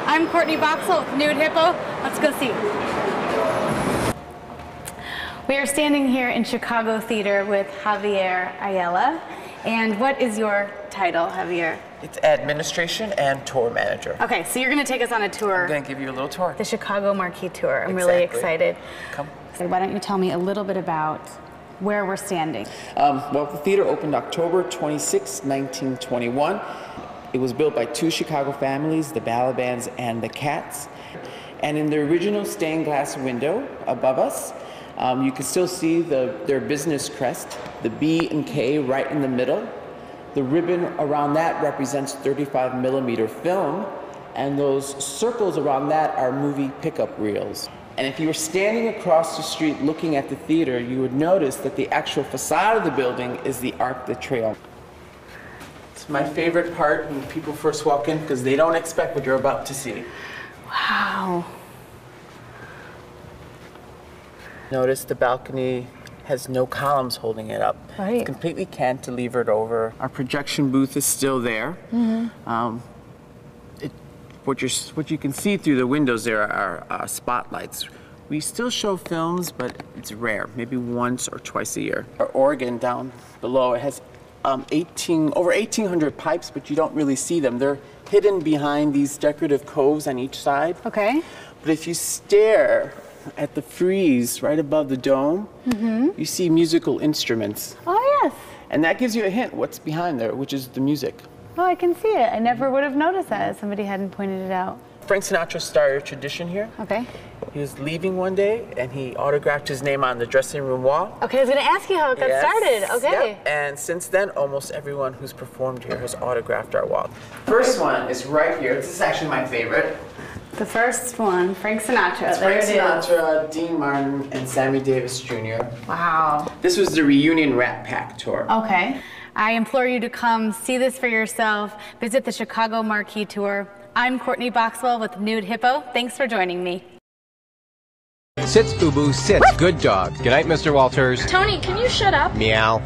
I'm Courtney Boxell with Nude Hippo. Let's go see. We are standing here in Chicago Theater with Javier Ayala. And what is your title, Javier? It's administration and tour manager. Okay, so you're going to take us on a tour. I'm going to give you a little tour. The Chicago Marquee Tour. I'm really excited. Come. So why don't you tell me a little bit about where we're standing? Well, the theater opened October 26, 1921. It was built by two Chicago families, the Balabans and the Cats. And in the original stained glass window above us, you can still see their business crest, the B and K right in the middle. The ribbon around that represents 35 millimeter film, and those circles around that are movie pickup reels. And if you were standing across the street looking at the theater, you would notice that the actual facade of the building is the Arc de Triomphe. It's my favorite part when people first walk in because they don't expect what you're about to see. Wow. Notice the balcony has no columns holding it up. Right. It's completely cantilevered over. Our projection booth is still there. Mm-hmm. What you can see through the windows there are spotlights. We still show films, but it's rare, maybe once or twice a year. Our organ down below, it has over 1,800 pipes, but you don't really see them. They're hidden behind these decorative coves on each side. Okay. But if you stare at the frieze right above the dome, you see musical instruments. Oh, yes. And that gives you a hint what's behind there, which is the music. Oh, I can see it. I never would have noticed that if somebody hadn't pointed it out. Frank Sinatra started a tradition here. Okay. He was leaving one day and he autographed his name on the dressing room wall. Okay, I was going to ask you how it got started. Okay. Yep. And since then, almost everyone who's performed here has autographed our wall. First one is right here. This is actually my favorite. The first one, Frank Sinatra. It's Frank Sinatra, Dean Martin, and Sammy Davis Jr. Wow. This was the reunion Rat Pack tour. Okay. I implore you to come see this for yourself. Visit the Chicago Marquee Tour. I'm Courtney Boxell with Nude Hippo. Thanks for joining me. Sits, Ubu, sits. Good dog. Good night, Mr. Walters. Tony, can you shut up? Meow.